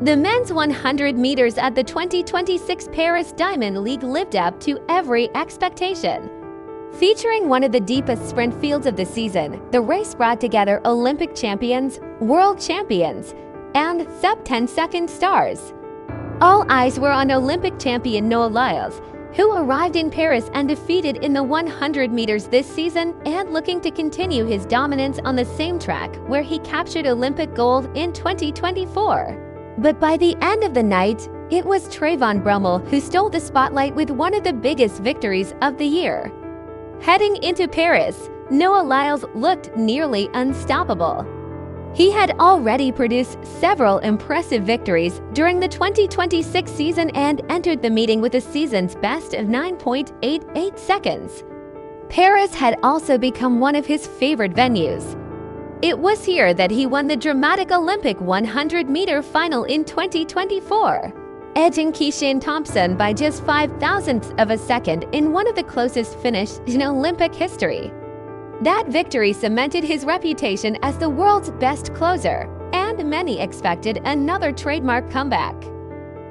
The men's 100 meters at the 2026 Paris Diamond League lived up to every expectation. Featuring one of the deepest sprint fields of the season, the race brought together Olympic champions, world champions, and sub-10-second stars. All eyes were on Olympic champion Noah Lyles, who arrived in Paris undefeated in the 100 meters this season and looking to continue his dominance on the same track where he captured Olympic gold in 2024. But by the end of the night, it was Trayvon Bromell who stole the spotlight with one of the biggest victories of the year. Heading into Paris, Noah Lyles looked nearly unstoppable. He had already produced several impressive victories during the 2026 season and entered the meeting with a season's best of 9.88 seconds. Paris had also become one of his favorite venues. It was here that he won the dramatic Olympic 100-meter final in 2024, edging Keishawn Thompson by just 0.05 of a second in one of the closest finishes in Olympic history. That victory cemented his reputation as the world's best closer, and many expected another trademark comeback.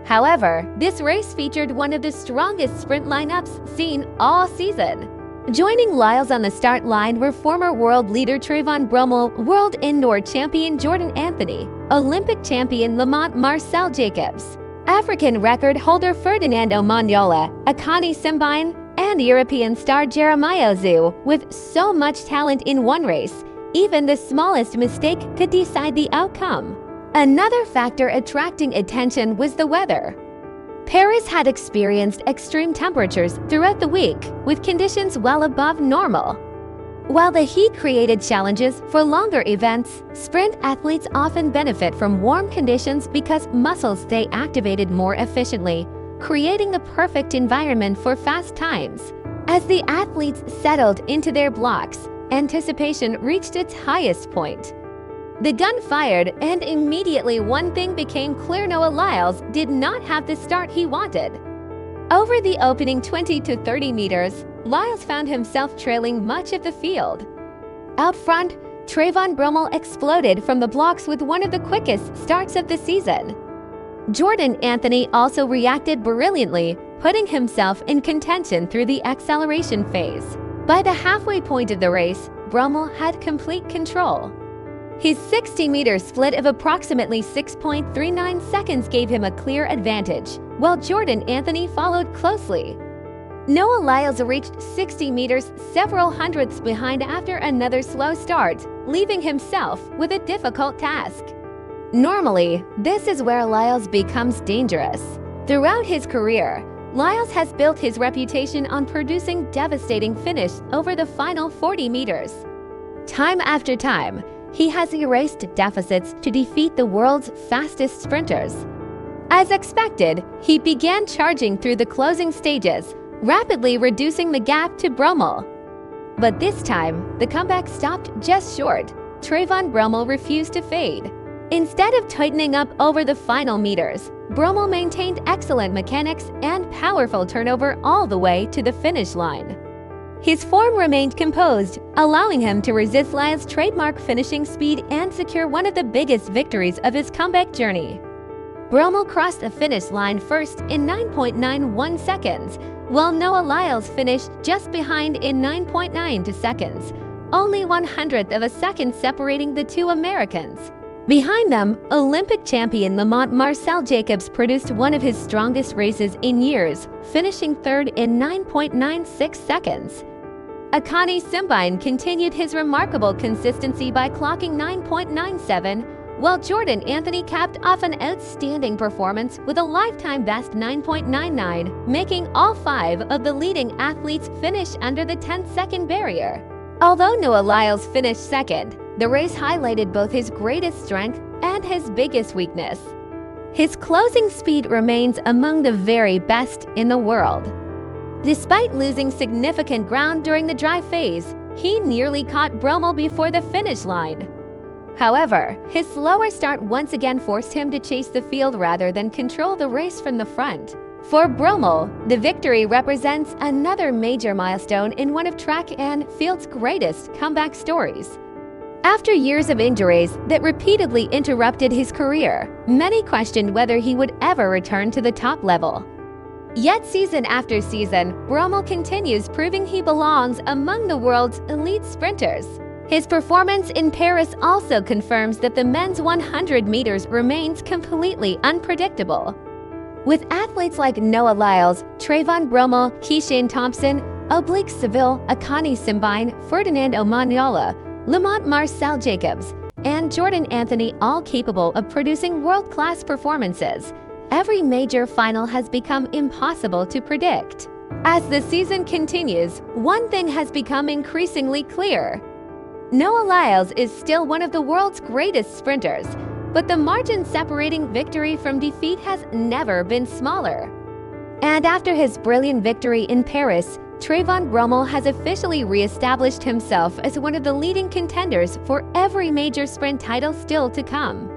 However, this race featured one of the strongest sprint lineups seen all season. Joining Lyles on the start line were former world leader Trayvon Bromell, world indoor champion Jordan Anthony, Olympic champion Lamont Marcel Jacobs, African record holder Ferdinando Magnola, Akani Simbine, and European star Jeremiah Zhu. With so much talent in one race, even the smallest mistake could decide the outcome. Another factor attracting attention was the weather. Paris had experienced extreme temperatures throughout the week, with conditions well above normal. While the heat created challenges for longer events, sprint athletes often benefit from warm conditions because muscles stay activated more efficiently, creating the perfect environment for fast times. As the athletes settled into their blocks, anticipation reached its highest point. The gun fired, and immediately one thing became clear: Noah Lyles did not have the start he wanted. Over the opening 20 to 30 meters, Lyles found himself trailing much of the field. Out front, Trayvon Bromell exploded from the blocks with one of the quickest starts of the season. Jordan Anthony also reacted brilliantly, putting himself in contention through the acceleration phase. By the halfway point of the race, Bromell had complete control. His 60-meter split of approximately 6.39 seconds gave him a clear advantage, while Jordan Anthony followed closely. Noah Lyles reached 60 meters several hundredths behind after another slow start, leaving himself with a difficult task. Normally, this is where Lyles becomes dangerous. Throughout his career, Lyles has built his reputation on producing devastating finishes over the final 40 meters. Time after time, he has erased deficits to defeat the world's fastest sprinters. As expected, he began charging through the closing stages, rapidly reducing the gap to Bromell. But this time, the comeback stopped just short. Trayvon Bromell refused to fade. Instead of tightening up over the final meters, Bromell maintained excellent mechanics and powerful turnover all the way to the finish line. His form remained composed, allowing him to resist Lyles' trademark finishing speed and secure one of the biggest victories of his comeback journey. Bromell crossed the finish line first in 9.91 seconds, while Noah Lyles finished just behind in 9.92 seconds, only 1/100th of a second separating the two Americans. Behind them, Olympic champion Lamont Marcel Jacobs produced one of his strongest races in years, finishing third in 9.96 seconds. Akani Simbine continued his remarkable consistency by clocking 9.97, while Jordan Anthony capped off an outstanding performance with a lifetime best 9.99, making all 5 of the leading athletes finish under the 10-second barrier. Although Noah Lyles finished second, the race highlighted both his greatest strength and his biggest weakness. His closing speed remains among the very best in the world. Despite losing significant ground during the dry phase, he nearly caught Bromell before the finish line. However, his slower start once again forced him to chase the field rather than control the race from the front. For Bromell, the victory represents another major milestone in one of track and field's greatest comeback stories. After years of injuries that repeatedly interrupted his career, many questioned whether he would ever return to the top level. Yet season after season, Bromell continues proving he belongs among the world's elite sprinters. His performance in Paris also confirms that the men's 100 meters remains completely unpredictable. With athletes like Noah Lyles, Trayvon Bromell, Keishawn Thompson, Oblique Seville, Akani Simbine, Ferdinand Omanyala, Lamont Marcel Jacobs, and Jordan Anthony all capable of producing world-class performances, every major final has become impossible to predict. As the season continues, one thing has become increasingly clear. Noah Lyles is still one of the world's greatest sprinters, but the margin separating victory from defeat has never been smaller. And after his brilliant victory in Paris, Trayvon Bromell has officially re-established himself as one of the leading contenders for every major sprint title still to come.